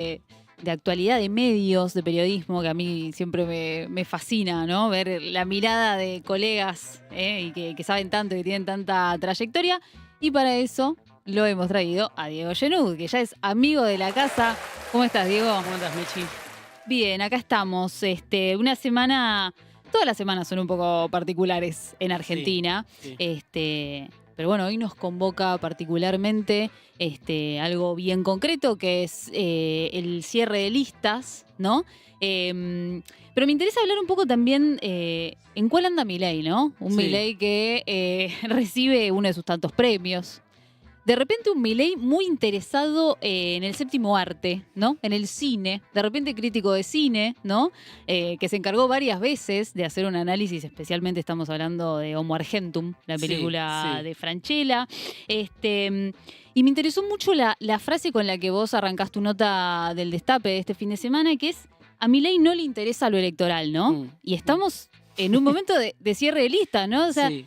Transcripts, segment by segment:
de actualidad de medios, de periodismo, que a mí siempre me fascina, ¿no? Ver la mirada de colegas y que saben tanto, que tienen tanta trayectoria. Y para eso lo hemos traído a Diego Genud, que ya es amigo de la casa. ¿Cómo estás, Diego? ¿Cómo andas, Mechi? Bien, acá estamos. Una semana, todas las semanas son un poco particulares en Sí, Argentina. sí. Pero bueno, hoy nos convoca particularmente algo bien concreto, que es el cierre de listas, ¿no? Pero me interesa hablar un poco también en cuál anda Milei, ¿no? Un Sí. Milei que recibe uno de sus tantos premios. De repente un Milei muy interesado en el séptimo arte, ¿no? En el cine, de repente crítico de cine, ¿no? Que se encargó varias veces de hacer un análisis, especialmente estamos hablando de Homo Argentum, la Sí, película sí. de Francella. Y me interesó mucho la frase con la que vos arrancás tu nota del destape de este fin de semana, que es, a Milei no le interesa lo electoral, ¿no? Mm, Y mm. estamos en un momento de cierre de lista, ¿no? O sea, Sí.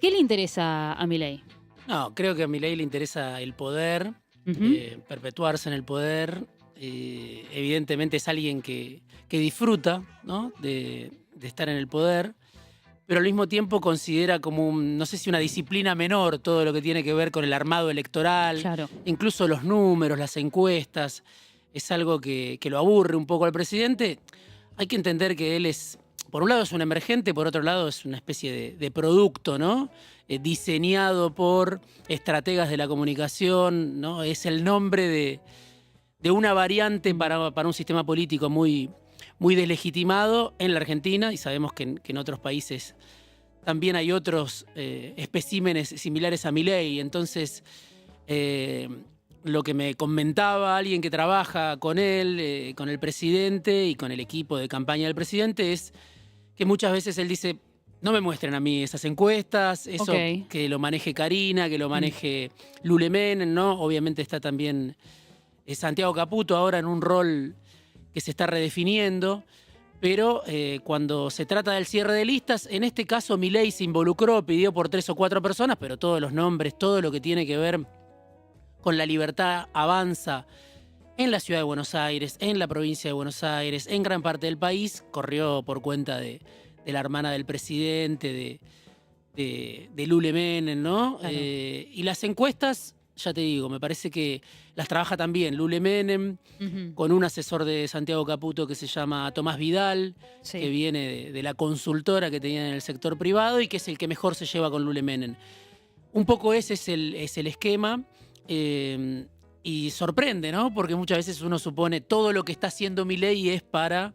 ¿qué le interesa a Milei? No, creo que a Milei le interesa el poder, Ujú. perpetuarse en el poder. Evidentemente es alguien que disfruta, ¿no? de estar en el poder, pero al mismo tiempo considera como, no sé si una disciplina menor todo lo que tiene que ver con el armado electoral, Claro. incluso los números, las encuestas. Es algo que lo aburre un poco al presidente. Hay que entender que él es, por un lado es un emergente, por otro lado es una especie de producto, ¿no? Diseñado por estrategas de la comunicación, ¿no? Es el nombre de una variante Mm. para un sistema político muy, muy deslegitimado en la Argentina, y sabemos que en otros países también hay otros especímenes similares a Milei. Entonces, eh, lo que me comentaba alguien que trabaja con él, con el presidente y con el equipo de campaña del presidente, es que muchas veces él dice, no me muestren a mí esas encuestas, Ok. eso que lo maneje Karina, que lo Mm. maneje Lule Menem, ¿no? Obviamente está también Santiago Caputo ahora en un rol que se está redefiniendo. Pero cuando se trata del cierre de listas, en este caso Milei se involucró, pidió por 3 o 4 personas, pero todos los nombres, todo lo que tiene que ver con la libertad avanza en la ciudad de Buenos Aires, en la provincia de Buenos Aires, en gran parte del país, corrió por cuenta de la hermana del presidente, de Lule Menem, ¿no? Claro. Y las encuestas, ya te digo, me parece que las trabaja también Lule Menem, Ujú. con un asesor de Santiago Caputo que se llama Tomás Vidal, que Sí. viene de la consultora que tenía en el sector privado y que es el que mejor se lleva con Lule Menem. Un poco ese es el esquema. eh, y sorprende, ¿no? Porque muchas veces uno supone todo lo que está haciendo Milei es para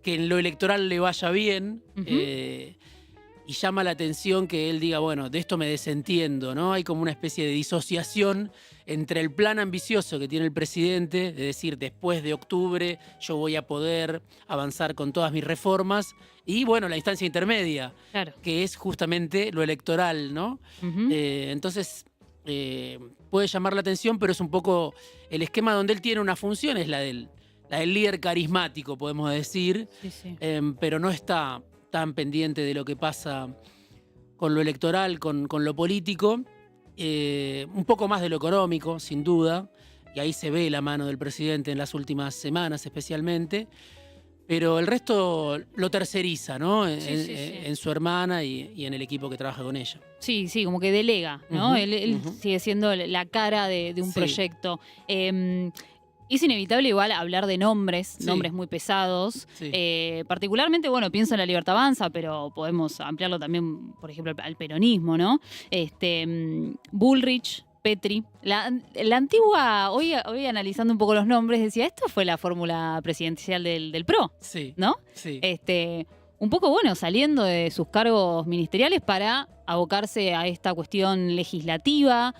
que en lo electoral le vaya bien. Ujú. Y llama la atención que él diga, bueno, de esto me desentiendo, ¿no? Hay como una especie de disociación entre el plan ambicioso que tiene el presidente, de decir, después de octubre yo voy a poder avanzar con todas mis reformas, y bueno, la instancia intermedia, Claro. que es justamente lo electoral, ¿no? Ujú. Entonces, puede llamar la atención, pero es un poco el esquema donde él tiene una función, es la del líder carismático, podemos decir, Sí, sí. pero no está tan pendiente de lo que pasa con lo electoral, con lo político, un poco más de lo económico, sin duda, y ahí se ve la mano del presidente en las últimas semanas especialmente, pero el resto lo terceriza, ¿no? Sí, sí, sí. En su hermana y en el equipo que trabaja con ella. Sí, sí, como que delega, ¿no? Ujú, Él ujú. sigue siendo la cara de un Sí, proyecto. Es inevitable igual hablar de nombres, sí, nombres muy pesados. sí. Particularmente, bueno, pienso en la Libertad Avanza, pero podemos ampliarlo también, por ejemplo, al peronismo, ¿no? Bullrich, Petri. La antigua, hoy analizando un poco los nombres, decía, esto fue la fórmula presidencial del PRO, Sí, ¿no? sí. Un poco, bueno, saliendo de sus cargos ministeriales para abocarse a esta cuestión legislativa.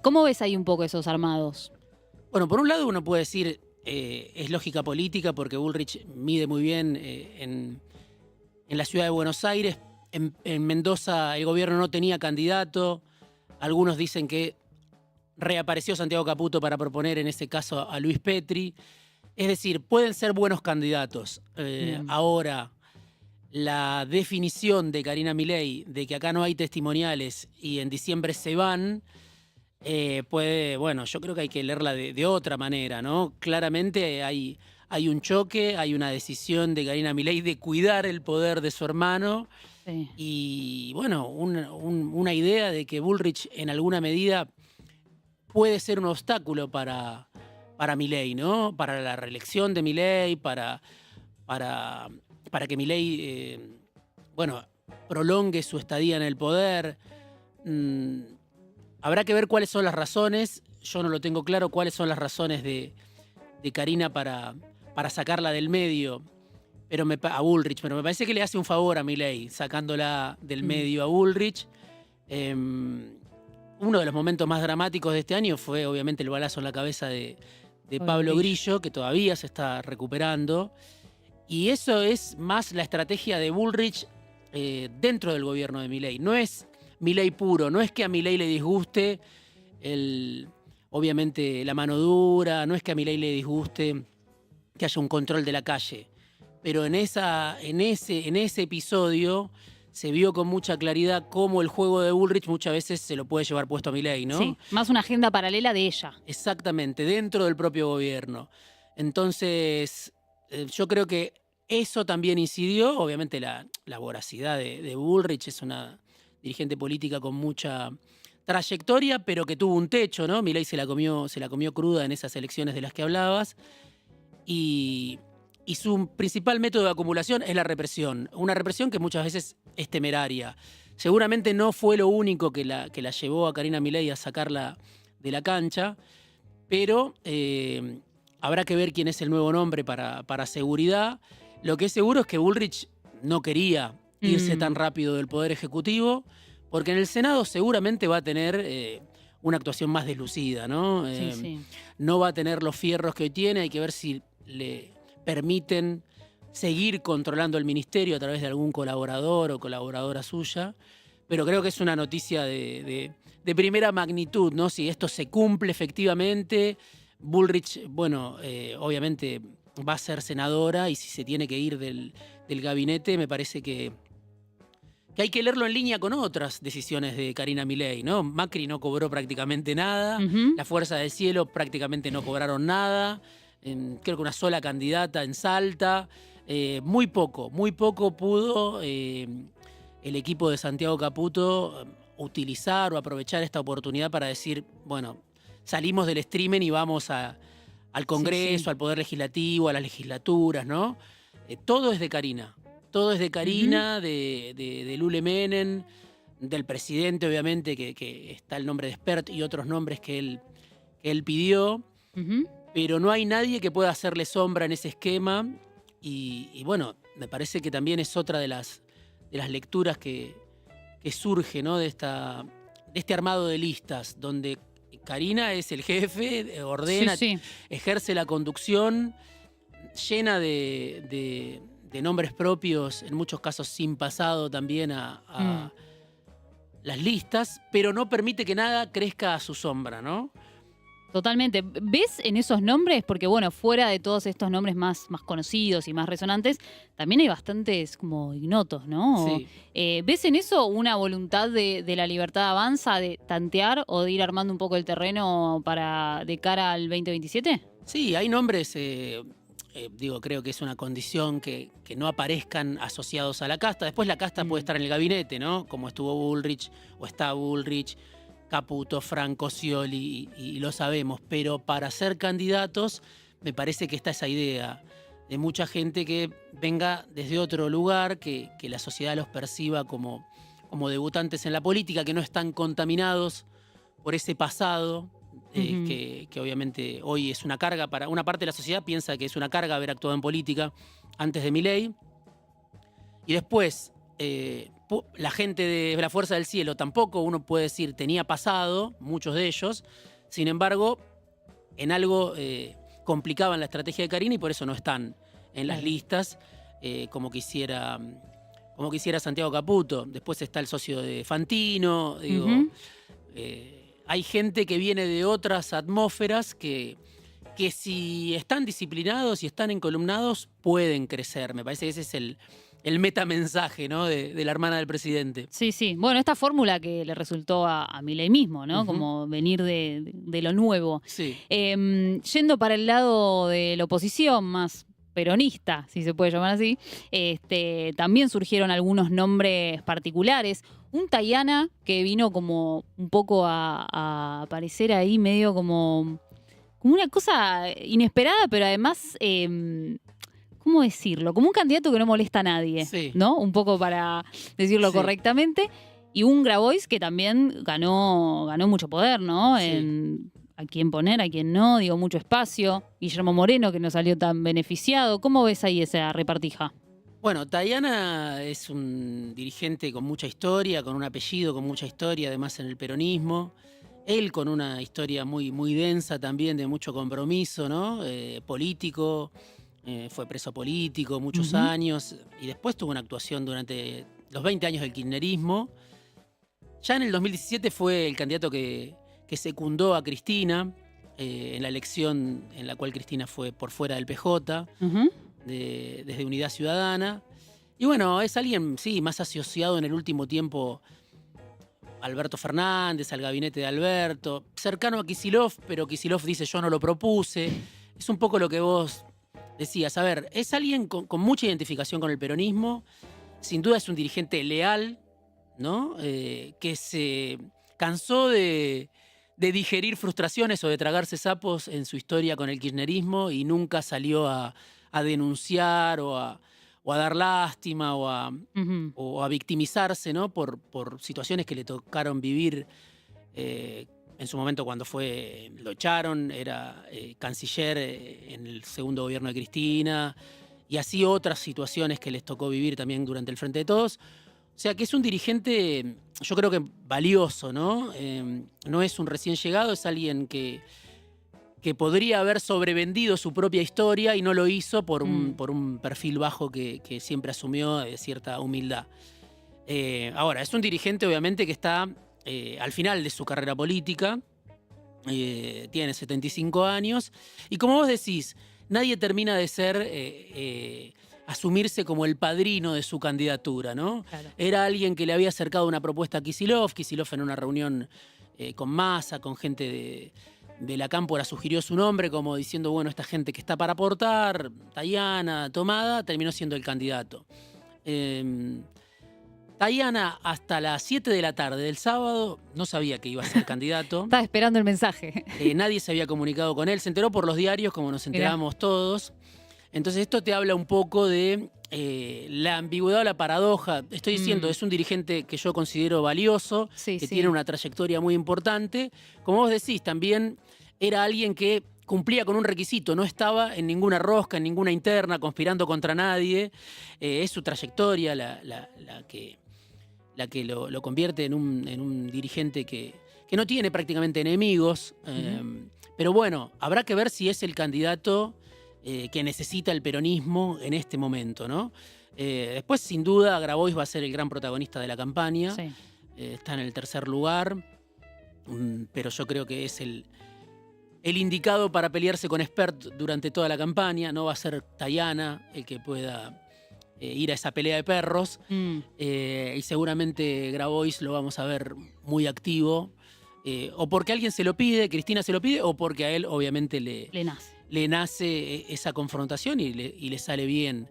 ¿Cómo ves ahí un poco esos armados? Bueno, por un lado uno puede decir, es lógica política porque Bullrich mide muy bien en la ciudad de Buenos Aires. En Mendoza el gobierno no tenía candidato. Algunos dicen que reapareció Santiago Caputo para proponer en ese caso a Luis Petri. Es decir, pueden ser buenos candidatos. Bien. Ahora, la definición de Karina Milei de que acá no hay testimoniales y en diciembre se van, Bueno, yo creo que hay que leerla de otra manera, ¿no? Claramente hay un choque, hay una decisión de Karina Milei de cuidar el poder de su hermano Sí. y, bueno, una idea de que Bullrich en alguna medida puede ser un obstáculo para Milei, ¿no? Para la reelección de Milei, para, para que Milei, bueno, prolongue su estadía en el poder. Mm, Habrá que ver cuáles son las razones. Yo no lo tengo claro cuáles son las razones de Karina para sacarla del medio, pero a Bullrich, pero me parece que le hace un favor a Milei sacándola del Mm. medio a Bullrich. Uno de los momentos más dramáticos de este año fue obviamente el balazo en la cabeza de Pablo Grillo, que todavía se está recuperando. Y eso es más la estrategia de Bullrich dentro del gobierno de Milei. No es Milei puro, no es que a Milei le disguste obviamente la mano dura, no es que a Milei le disguste que haya un control de la calle. Pero en ese episodio se vio con mucha claridad cómo el juego de Bullrich muchas veces se lo puede llevar puesto a Milei, ¿no? Sí, más una agenda paralela de ella. Exactamente, dentro del propio gobierno. Entonces, yo creo que eso también incidió. Obviamente la voracidad de Bullrich, es una dirigente política con mucha trayectoria, pero que tuvo un techo, ¿no? Milei se la comió cruda en esas elecciones de las que hablabas. Y su principal método de acumulación es la represión. Una represión que muchas veces es temeraria. Seguramente no fue lo único que la llevó a Karina Milei a sacarla de la cancha, pero habrá que ver quién es el nuevo nombre para seguridad. Lo que es seguro es que Bullrich no quería irse tan rápido del Poder Ejecutivo, porque en el Senado seguramente va a tener una actuación más deslucida, ¿no? Sí. No va a tener los fierros que hoy tiene, hay que ver si le permiten seguir controlando el ministerio a través de algún colaborador o colaboradora suya, pero creo que es una noticia de primera magnitud, ¿no? Si esto se cumple efectivamente, Bullrich, bueno, obviamente va a ser senadora y si se tiene que ir del gabinete, me parece que hay que leerlo en línea con otras decisiones de Karina Milei, ¿no? Macri no cobró prácticamente nada, la Fuerza del Cielo prácticamente no cobraron nada, creo que una sola candidata en Salta, muy poco pudo el equipo de Santiago Caputo utilizar o aprovechar esta oportunidad para decir, bueno, salimos del streaming y vamos al Congreso, al Poder Legislativo, a las legislaturas, ¿no? Todo es de Karina. Todo es de Karina, de Lule Menem, del presidente, obviamente, que está el nombre de Spert y otros nombres que él pidió. Pero no hay nadie que pueda hacerle sombra en ese esquema. Y bueno, me parece que también es otra de las lecturas que surge, ¿no? de este armado de listas, donde Karina es el jefe, ordena, ejerce la conducción, llena de nombres propios, en muchos casos sin pasado también a las listas, pero no permite que nada crezca a su sombra, ¿no? Totalmente. ¿Ves en esos nombres? Porque bueno, fuera de todos estos nombres más conocidos y más resonantes, también hay bastantes como ignotos, ¿no? Sí. ¿Ves en eso una voluntad de la Libertad Avanza de tantear o de ir armando un poco el terreno de cara al 2027? Sí, hay nombres, creo que es una condición que no aparezcan asociados a la casta. Después la casta puede estar en el gabinete, ¿no? Como estuvo Bullrich o está Bullrich, Caputo, Franco, Scioli, y lo sabemos, pero para ser candidatos me parece que está esa idea de mucha gente que venga desde otro lugar, que la sociedad los perciba como debutantes en la política, que no están contaminados por ese pasado, que obviamente hoy es una carga para una parte de la sociedad, piensa que es una carga haber actuado en política antes de Milei, y después la gente de la Fuerza del Cielo tampoco, uno puede decir, tenía pasado, muchos de ellos. Sin embargo, en algo complicaban la estrategia de Karina y por eso no están en las listas como quisiera Santiago Caputo. Después está el socio de Fantino. Hay gente que viene de otras atmósferas que si están disciplinados y están encolumnados pueden crecer. Me parece que ese es el metamensaje, ¿no? de la hermana del presidente. Sí, sí. Bueno, esta fórmula que le resultó a Milei mismo, ¿no? Como venir de lo nuevo. Sí. Yendo para el lado de la oposición, más peronista, si se puede llamar así, también surgieron algunos nombres particulares. Un Tayana que vino como un poco a aparecer ahí medio como una cosa inesperada, pero además, ¿cómo decirlo? Como un candidato que no molesta a nadie, Sí. ¿no? Un poco para decirlo Sí. correctamente. Y un Grabois que también ganó mucho poder, ¿no? Sí. En a quién poner, a quién no, dio mucho espacio. Guillermo Moreno, que no salió tan beneficiado. ¿Cómo ves ahí esa repartija? Bueno, Tayana es un dirigente con mucha historia, con un apellido con mucha historia, además en el peronismo. Él con una historia muy, muy densa también, de mucho compromiso, ¿no? Político, fue preso político muchos años y después tuvo una actuación durante los 20 años del kirchnerismo. Ya en el 2017 fue el candidato que secundó a Cristina en la elección en la cual Cristina fue por fuera del PJ. Desde Unidad Ciudadana. Y bueno, es alguien, sí, más asociado en el último tiempo a Alberto Fernández, al gabinete de Alberto, cercano a Kicillof, pero Kicillof dice yo no lo propuse. Es un poco lo que vos decías. A ver, es alguien con mucha identificación con el peronismo, sin duda es un dirigente leal, ¿no? Que se cansó de digerir frustraciones o de tragarse sapos en su historia con el kirchnerismo y nunca salió a denunciar o a dar lástima o a victimizarse, ¿no? por situaciones que le tocaron vivir en su momento cuando lo echaron, era canciller en el segundo gobierno de Cristina, y así otras situaciones que les tocó vivir también durante el Frente de Todos. O sea que es un dirigente, yo creo que valioso, ¿no? No es un recién llegado, es alguien que podría haber sobrevendido su propia historia y no lo hizo por un perfil bajo que siempre asumió de cierta humildad. Ahora, es un dirigente obviamente que está al final de su carrera política, tiene 75 años, y como vos decís, nadie termina de asumirse como el padrino de su candidatura, ¿no? Claro. Era alguien que le había acercado una propuesta a Kicillof en una reunión con Massa, con gente de la Cámpora sugirió su nombre como diciendo, bueno, esta gente que está para aportar, Tayana, Tomada, terminó siendo el candidato. Tayana hasta las 7 de la tarde del sábado no sabía que iba a ser candidato. Estaba esperando el mensaje. Nadie se había comunicado con él, se enteró por los diarios como nos enteramos todos. Entonces esto te habla un poco de la ambigüedad o la paradoja. Estoy diciendo, es un dirigente que yo considero valioso, que tiene una trayectoria muy importante. Como vos decís, también era alguien que cumplía con un requisito, no estaba en ninguna rosca, en ninguna interna, conspirando contra nadie. Es su trayectoria la que lo convierte en un dirigente que no tiene prácticamente enemigos. Pero bueno, habrá que ver si es el candidato que necesita el peronismo en este momento, ¿no? Después, sin duda, Grabois va a ser el gran protagonista de la campaña. Sí. Está en el tercer lugar, pero yo creo que es el indicado para pelearse con Espert durante toda la campaña. No va a ser Tayana el que pueda ir a esa pelea de perros. Y seguramente Grabois lo vamos a ver muy activo. O porque alguien se lo pide, Cristina se lo pide, o porque a él obviamente le nace esa confrontación y le sale bien.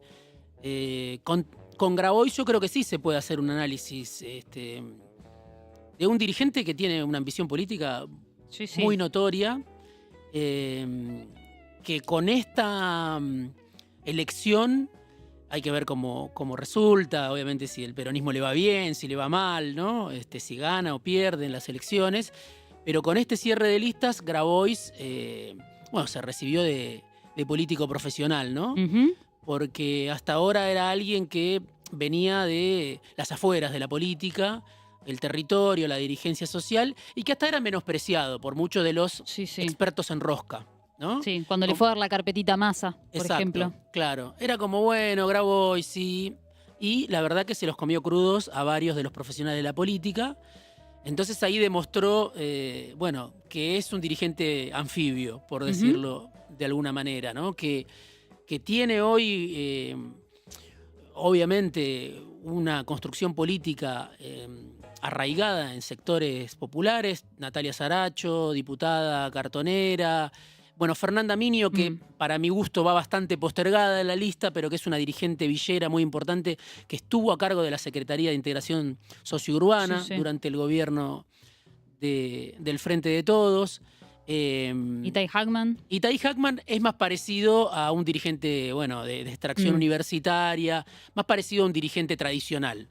Con Grabois yo creo que sí se puede hacer un análisis de un dirigente que tiene una ambición política muy notoria, que con esta elección hay que ver cómo resulta, obviamente si el peronismo le va bien, si le va mal, ¿no? Si gana o pierde en las elecciones. Pero con este cierre de listas, Grabois se recibió de político profesional, ¿no? Porque hasta ahora era alguien que venía de las afueras de la política, el territorio, la dirigencia social, y que hasta era menospreciado por muchos de los expertos en rosca, ¿no? Sí, cuando le fue a dar la carpetita a Massa, por ejemplo. Claro. Era como, bueno, Grabois, sí. Y la verdad que se los comió crudos a varios de los profesionales de la política. Entonces ahí demostró, que es un dirigente anfibio, por decirlo de alguna manera, ¿no? Que tiene hoy obviamente una construcción política arraigada en sectores populares, Natalia Saracho, diputada cartonera, bueno, Fernanda Minio, que para mi gusto va bastante postergada en la lista, pero que es una dirigente villera muy importante, que estuvo a cargo de la Secretaría de Integración Sociourbana durante el gobierno del Frente de Todos. Itai Hackman. Itai Hackman es más parecido a un dirigente, bueno, de extracción universitaria, más parecido a un dirigente tradicional,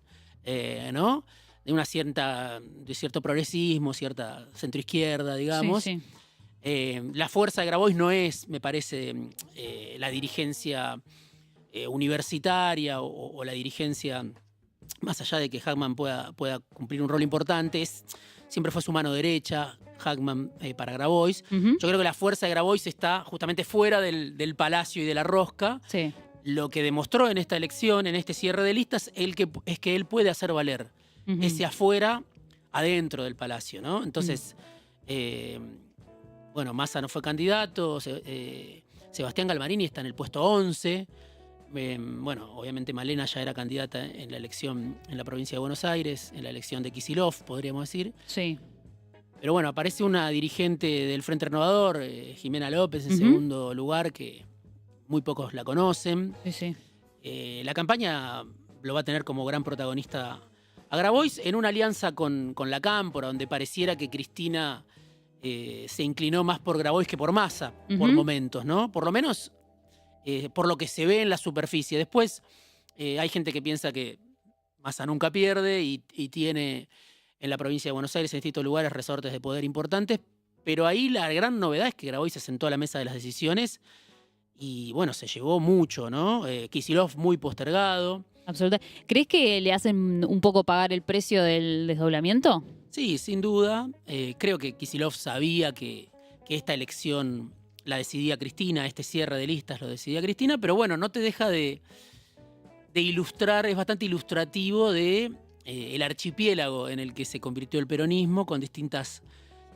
¿no? De cierto progresismo, cierta centroizquierda, digamos. Sí. La fuerza de Grabois no es, me parece, la dirigencia universitaria o la dirigencia, más allá de que Hackman pueda cumplir un rol importante, siempre fue su mano derecha, Hackman, para Grabois. Yo creo que la fuerza de Grabois está justamente fuera del Palacio y de la Rosca. Sí. Lo que demostró en esta elección, en este cierre de listas, es que él puede hacer valer ese afuera adentro del Palacio, ¿no? Entonces, bueno, Massa no fue candidato, Sebastián Galmarini está en el puesto 11. Bueno, obviamente Malena ya era candidata en la elección en la provincia de Buenos Aires, en la elección de Kicillof, podríamos decir. Sí. Pero bueno, aparece una dirigente del Frente Renovador, Jimena López, en segundo lugar, que muy pocos la conocen. Sí. La campaña lo va a tener como gran protagonista a Grabois en una alianza con la Cámpora, donde pareciera que Cristina se inclinó más por Grabois que por Massa, por momentos, ¿no? Por lo menos por lo que se ve en la superficie. Después hay gente que piensa que Massa nunca pierde y tiene en la provincia de Buenos Aires, en distintos lugares, resortes de poder importantes, pero ahí la gran novedad es que Grabois se sentó a la mesa de las decisiones y, bueno, se llevó mucho, ¿no? Kicillof muy postergado. Absolutamente. ¿Crees que le hacen un poco pagar el precio del desdoblamiento? Sí, sin duda. Creo que Kicillof sabía que esta elección la decidía Cristina, este cierre de listas lo decidía Cristina, pero bueno, no te deja de ilustrar, es bastante ilustrativo de el archipiélago en el que se convirtió el peronismo, con distintas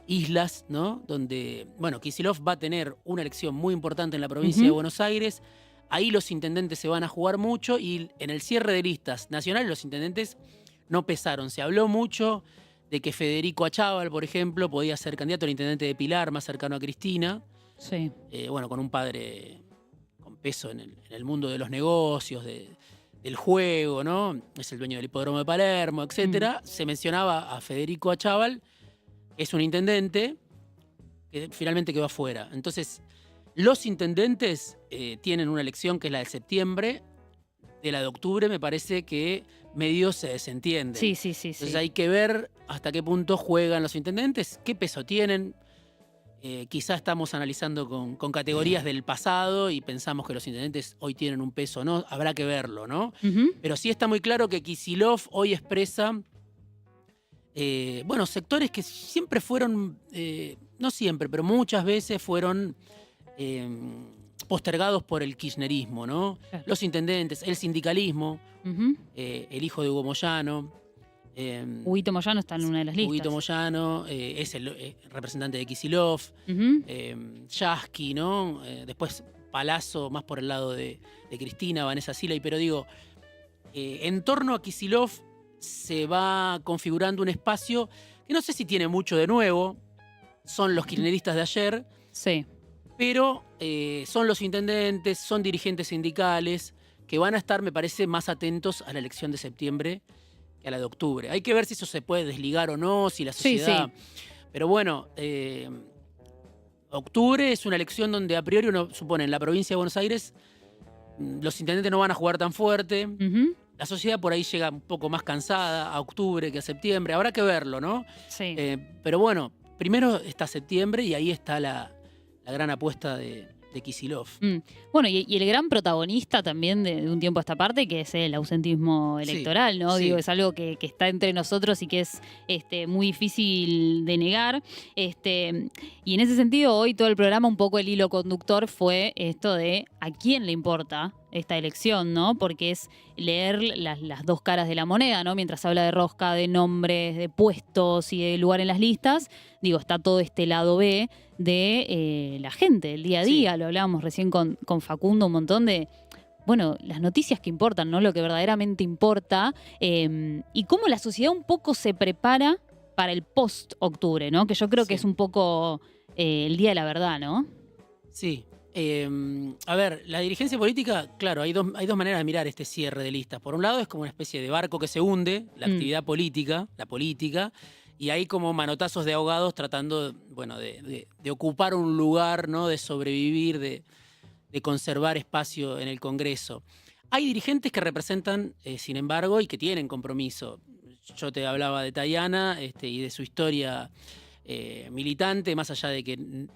islas, ¿no? Donde, bueno, Kicillof va a tener una elección muy importante en la provincia de Buenos Aires. Ahí los intendentes se van a jugar mucho y en el cierre de listas nacionales los intendentes no pesaron. Se habló mucho de que Federico Achával, por ejemplo, podía ser candidato al intendente de Pilar, más cercano a Cristina. Sí. Bueno, con un padre con peso en el mundo de los negocios, del juego, ¿no? Es el dueño del hipódromo de Palermo, etc. Se mencionaba a Federico Achával, que es un intendente que finalmente quedó afuera. Entonces, los intendentes tienen una elección que es la de septiembre. De la de octubre me parece que medio se desentienden. Sí. Entonces hay que ver hasta qué punto juegan los intendentes, qué peso tienen. Quizá estamos analizando con categorías del pasado y pensamos que los intendentes hoy tienen un peso, ¿no? Habrá que verlo, ¿no? Pero sí está muy claro que Kicillof hoy expresa, bueno, sectores que siempre fueron, no siempre, pero muchas veces fueron postergados por el kirchnerismo, ¿no? Claro. Los intendentes, el sindicalismo, el hijo de Hugo Moyano. Huguito Moyano está en una de las listas. Huguito Moyano es el representante de Kicillof. Yasky, ¿no? Después Palazzo, más por el lado de Cristina, Vanessa Siley. Pero digo, en torno a Kicillof se va configurando un espacio que no sé si tiene mucho de nuevo. Son los kirchneristas de ayer. Sí. Pero son los intendentes, son dirigentes sindicales que van a estar, me parece, más atentos a la elección de septiembre que a la de octubre. Hay que ver si eso se puede desligar o no, si la sociedad... Sí. Pero bueno, octubre es una elección donde a priori uno supone en la provincia de Buenos Aires los intendentes no van a jugar tan fuerte. La sociedad por ahí llega un poco más cansada a octubre que a septiembre. Habrá que verlo, ¿no? Sí. Pero bueno, primero está septiembre y ahí está la gran apuesta de Kicillof. Bueno, y el gran protagonista también de un tiempo a esta parte, que es el ausentismo electoral, ¿no? Sí. Digo, es algo que está entre nosotros y que es muy difícil de negar. Y en ese sentido, hoy todo el programa, un poco el hilo conductor fue esto de a quién le importa esta elección, ¿no? Porque es leer las dos caras de la moneda, ¿no? Mientras habla de rosca, de nombres, de puestos y de lugar en las listas, digo, está todo este lado B de la gente, el día a día. Sí. Lo hablábamos recién con Facundo, un montón de bueno, las noticias que importan, ¿no? Lo que verdaderamente importa, y cómo la sociedad un poco se prepara para el post-octubre, ¿no? Que yo creo que Sí. es un poco el día de la verdad, ¿no? Sí. A ver, la dirigencia política, claro, hay dos maneras de mirar este cierre de listas. Por un lado es como una especie de barco que se hunde, la actividad política, la política, y hay como manotazos de ahogados tratando, bueno, de ocupar un lugar, ¿no? De sobrevivir, de conservar espacio en el Congreso. Hay dirigentes que representan, sin embargo, y que tienen compromiso. Yo te hablaba de Tayana y de su historia militante, más allá de que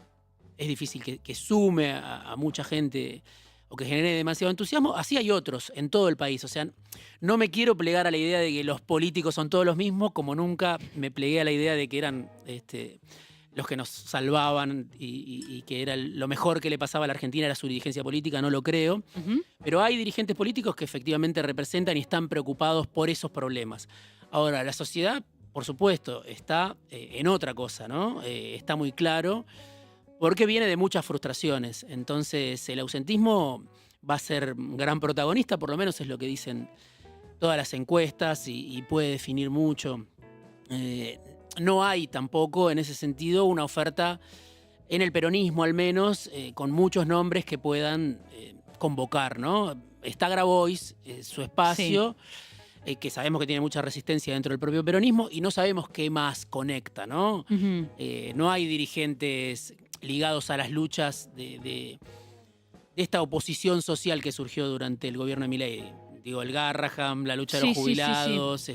es difícil que sume a mucha gente o que genere demasiado entusiasmo. Así hay otros en todo el país. O sea, no me quiero plegar a la idea de que los políticos son todos los mismos, como nunca me plegué a la idea de que eran los que nos salvaban y que era lo mejor que le pasaba a la Argentina era su dirigencia política. No lo creo. Ujú. Pero hay dirigentes políticos que efectivamente representan y están preocupados por esos problemas. Ahora, la sociedad, por supuesto, está en otra cosa, ¿no? Está muy claro. Porque viene de muchas frustraciones. Entonces, el ausentismo va a ser un gran protagonista, por lo menos es lo que dicen todas las encuestas y puede definir mucho. No hay tampoco, en ese sentido, una oferta en el peronismo, al menos, con muchos nombres que puedan convocar, ¿no? Está Grabois, su espacio. Que sabemos que tiene mucha resistencia dentro del propio peronismo y no sabemos qué más conecta, ¿no? Ujú. No hay dirigentes ligados a las luchas de esta oposición social que surgió durante el gobierno de Milei. Digo, el Garraham, la lucha de Sí, los sí, sí, sí. jubilados,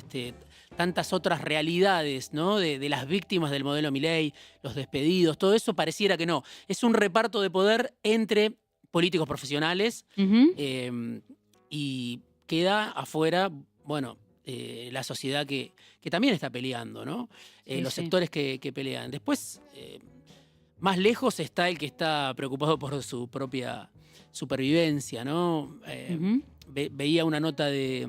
tantas otras realidades, ¿no? De las víctimas del modelo Milei, los despedidos, todo eso pareciera que no. Es un reparto de poder entre políticos profesionales Ujú. y queda afuera, bueno, la sociedad que también está peleando, ¿no? Sí, Los sí. sectores que pelean. Después, más lejos está el que está preocupado por su propia supervivencia, ¿no? Ujú. Veía una nota de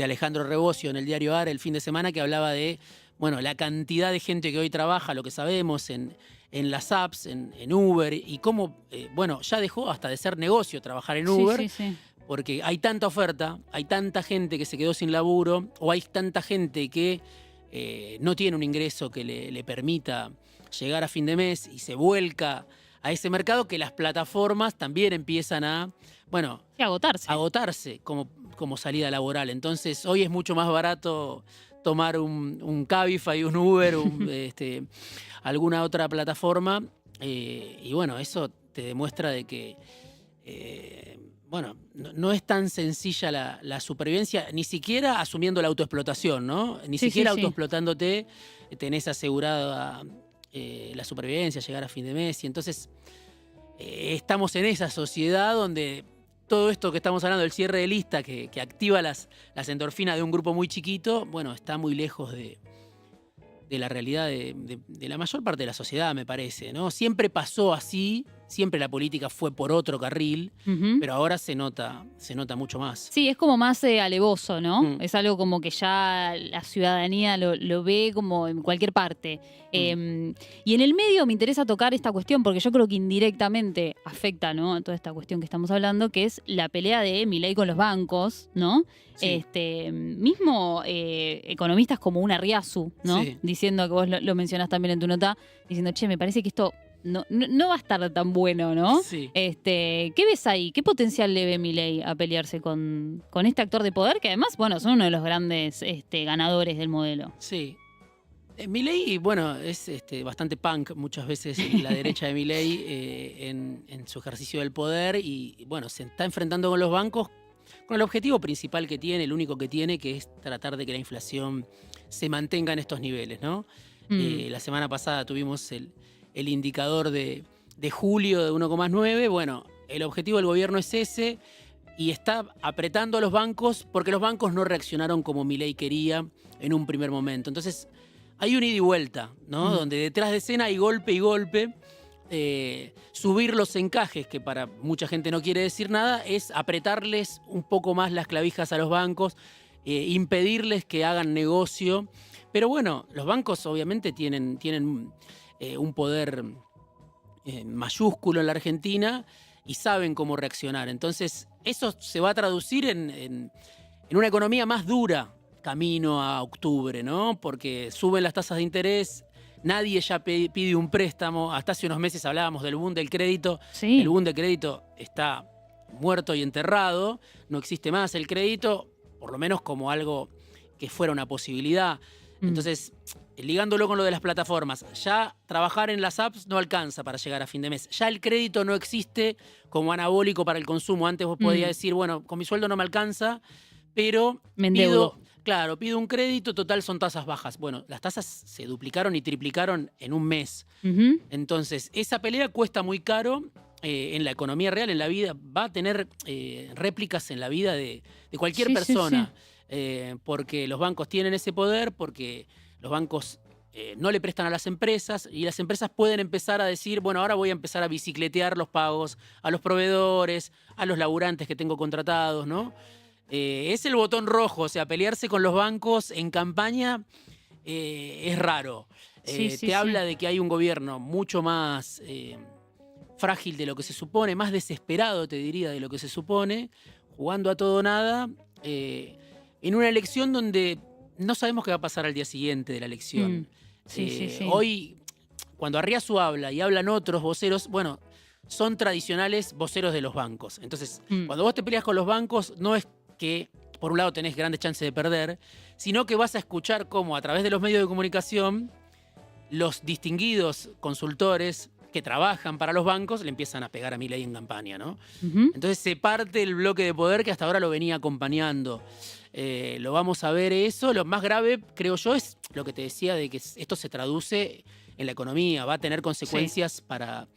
Alejandro Rebosio en el diario AR el fin de semana que hablaba de, bueno, la cantidad de gente que hoy trabaja, lo que sabemos, en las apps, en Uber, y cómo, bueno, ya dejó hasta de ser negocio trabajar en Sí, Uber, sí, sí. porque hay tanta oferta, hay tanta gente que se quedó sin laburo, o hay tanta gente que no tiene un ingreso que le permita llegar a fin de mes y se vuelca a ese mercado, que las plataformas también empiezan a, bueno, Sí, agotarse. agotarse como salida laboral. Entonces, hoy es mucho más barato tomar un Cabify, un Uber, alguna otra plataforma. Y bueno, eso te demuestra de que, bueno, no es tan sencilla la supervivencia, ni siquiera asumiendo la autoexplotación, ¿no? Ni Sí, siquiera sí, sí. autoexplotándote tenés asegurada la supervivencia, llegar a fin de mes. Y entonces estamos en esa sociedad donde todo esto que estamos hablando, el cierre de lista que activa las endorfinas de un grupo muy chiquito, bueno, está muy lejos de la realidad de la mayor parte de la sociedad, me parece, ¿no? Siempre pasó así, siempre la política fue por otro carril, Ujú. pero ahora se nota mucho más. Sí, es como más alevoso, ¿no? Mm, Es algo como que ya la ciudadanía lo ve como en cualquier parte. Y en el medio me interesa tocar esta cuestión porque yo creo que indirectamente afecta, ¿no?, a toda esta cuestión que estamos hablando, que es la pelea de Milei con los bancos, ¿no? sí. Mismo economistas como una Arriazu, ¿no? Sí. Diciendo, que vos lo mencionás también en tu nota, diciendo, che, me parece que esto no va a estar tan bueno, ¿no? Sí. ¿Qué ves ahí? ¿Qué potencial le ve Milei a pelearse con este actor de poder? Que además, bueno, son uno de los grandes ganadores del modelo. Sí. Milei, bueno, es bastante punk muchas veces la derecha de Milei en su ejercicio del poder y, bueno, se está enfrentando con los bancos con el objetivo principal que tiene, el único que tiene, que es tratar de que la inflación se mantenga en estos niveles, ¿no? La semana pasada tuvimos el indicador de julio de 1,9. Bueno, el objetivo del gobierno es ese y está apretando a los bancos porque los bancos no reaccionaron como Milei quería en un primer momento. Entonces, hay un ida y vuelta, ¿no? Donde detrás de escena hay golpe y golpe. Subir los encajes, que para mucha gente no quiere decir nada, es apretarles un poco más las clavijas a los bancos, impedirles que hagan negocio. Pero bueno, los bancos obviamente tienen un poder mayúsculo en la Argentina y saben cómo reaccionar. Entonces, eso se va a traducir en una economía más dura camino a octubre, ¿no? Porque suben las tasas de interés, nadie ya pide un préstamo. Hasta hace unos meses hablábamos del boom del crédito. Sí. El boom del crédito está muerto y enterrado, no existe más el crédito, por lo menos como algo que fuera una posibilidad. Entonces, ligándolo con lo de las plataformas, ya trabajar en las apps no alcanza para llegar a fin de mes. Ya el crédito no existe como anabólico para el consumo. Antes vos podías decir, bueno, con mi sueldo no me alcanza, pero me endeudo. pido un crédito, total son tasas bajas. Bueno, las tasas se duplicaron y triplicaron en un mes. Entonces, esa pelea cuesta muy caro. En la economía real, en la vida, va a tener réplicas en la vida de cualquier persona. Porque los bancos tienen ese poder, porque los bancos no le prestan a las empresas y las empresas pueden empezar a decir, bueno, ahora voy a empezar a bicicletear los pagos a los proveedores, a los laburantes que tengo contratados, ¿no? Es el botón rojo, o sea, pelearse con los bancos en campaña es raro. Te habla de que hay un gobierno mucho más frágil de lo que se supone, más desesperado, te diría, de lo que se supone, jugando a todo o nada, en una elección donde no sabemos qué va a pasar al día siguiente de la elección. Hoy, cuando Arriazu habla y hablan otros voceros, bueno, son tradicionales voceros de los bancos. Entonces, cuando vos te peleas con los bancos, no es que, por un lado, tenés grandes chances de perder, sino que vas a escuchar cómo, a través de los medios de comunicación, los distinguidos consultores que trabajan para los bancos le empiezan a pegar a Milei en campaña, ¿no? Entonces se parte el bloque de poder que hasta ahora lo venía acompañando. Lo vamos a ver eso. Lo más grave, creo yo, es lo que te decía de que esto se traduce en la economía. Va a tener consecuencias para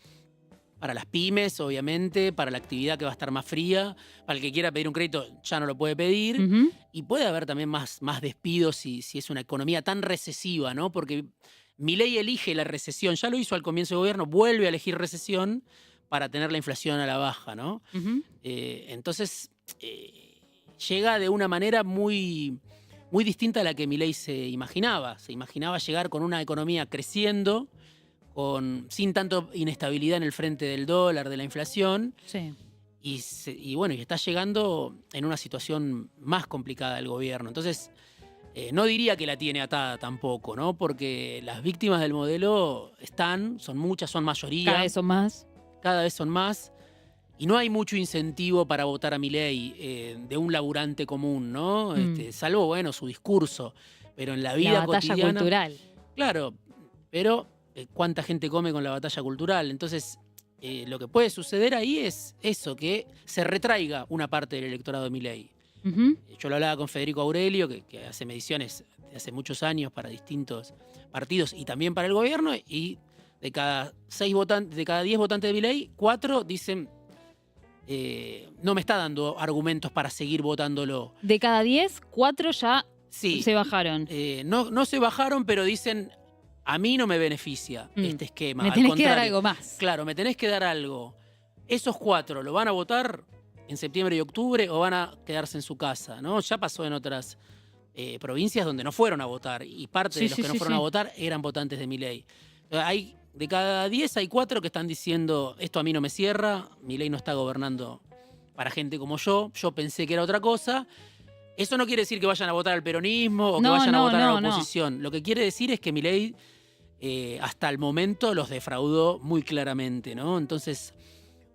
las pymes, obviamente, para la actividad que va a estar más fría, para el que quiera pedir un crédito ya no lo puede pedir. Y puede haber también más despidos si es una economía tan recesiva, ¿no? Porque Milei elige la recesión, ya lo hizo al comienzo del gobierno, vuelve a elegir recesión para tener la inflación a la baja, ¿no? Entonces, llega de una manera muy, muy distinta a la que Milei se imaginaba. Se imaginaba llegar con una economía creciendo, sin tanto inestabilidad en el frente del dólar, de la inflación. Y bueno, y está llegando en una situación más complicada del gobierno. Entonces, no diría que la tiene atada tampoco, ¿no? Porque las víctimas del modelo son muchas, son mayoría. Cada vez son más. Cada vez son más. Y no hay mucho incentivo para votar a Milei de un laburante común, ¿no? Salvo, bueno, su discurso. Pero en la vida la batalla cotidiana, cultural. Claro, pero ¿cuánta gente come con la batalla cultural? Entonces, lo que puede suceder ahí es eso, que se retraiga una parte del electorado de Milei. Yo lo hablaba con Federico Aurelio, que hace mediciones de hace muchos años para distintos partidos y también para el gobierno, y de cada 10 votantes de Milei, 4 dicen no me está dando argumentos para seguir votándolo. De cada 10, 4 ya se bajaron. No se bajaron, pero dicen, a mí no me beneficia este esquema. Me tenés que dar algo más. Claro, me tenés que dar algo. Esos 4, ¿lo van a votar en septiembre y octubre o van a quedarse en su casa, ¿no? Ya pasó en otras provincias donde no fueron a votar y parte de los que no fueron a votar eran votantes de Milei. De cada 10 hay 4 que están diciendo esto a mí no me cierra, Milei no está gobernando para gente como yo pensé que era otra cosa. Eso no quiere decir que vayan a votar al peronismo o que vayan a votar a la oposición. Lo que quiere decir es que Milei hasta el momento los defraudó muy claramente, ¿no? Entonces,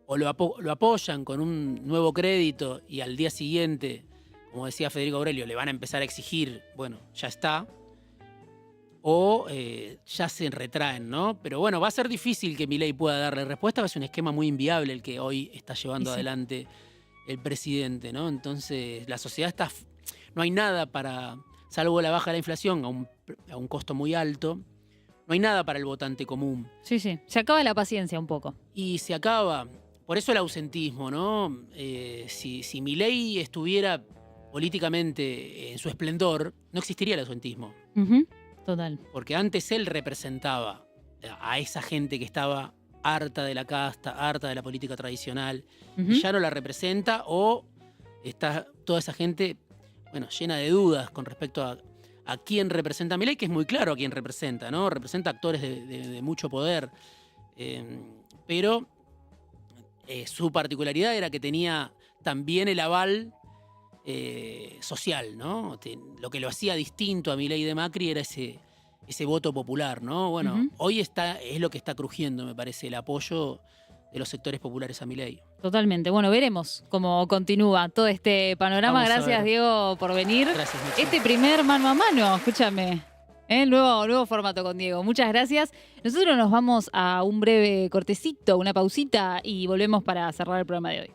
o lo apoyan con un nuevo crédito y al día siguiente, como decía Federico Aurelio, le van a empezar a exigir, bueno, ya está, o ya se retraen, ¿no? Pero bueno, va a ser difícil que Milei pueda darle respuesta, va a ser un esquema muy inviable el que hoy está llevando adelante el presidente, ¿no? Entonces, la sociedad no hay nada salvo la baja de la inflación a un costo muy alto, no hay nada para el votante común. Se acaba la paciencia un poco. Y se acaba. Por eso el ausentismo, ¿no? Si Milei estuviera políticamente en su esplendor, no existiría el ausentismo. Total. Porque antes él representaba a esa gente que estaba harta de la casta, harta de la política tradicional, y ya no la representa, o está toda esa gente, bueno, llena de dudas con respecto a quién representa a Milei, que es muy claro a quién representa, ¿no? Representa actores de mucho poder. Pero su particularidad era que tenía también el aval social, ¿no? Lo que lo hacía distinto a Milei de Macri era ese voto popular, ¿no? Bueno, Ujú. hoy es lo que está crujiendo, me parece, el apoyo de los sectores populares a Milei. Totalmente. Bueno, veremos cómo continúa todo este panorama. Vamos a Gracias, ver. Diego, por venir. Gracias, Mechi. Este primer mano a mano, escúchame. Nuevo formato con Diego. Muchas gracias. Nosotros nos vamos a un breve cortecito, una pausita y volvemos para cerrar el programa de hoy.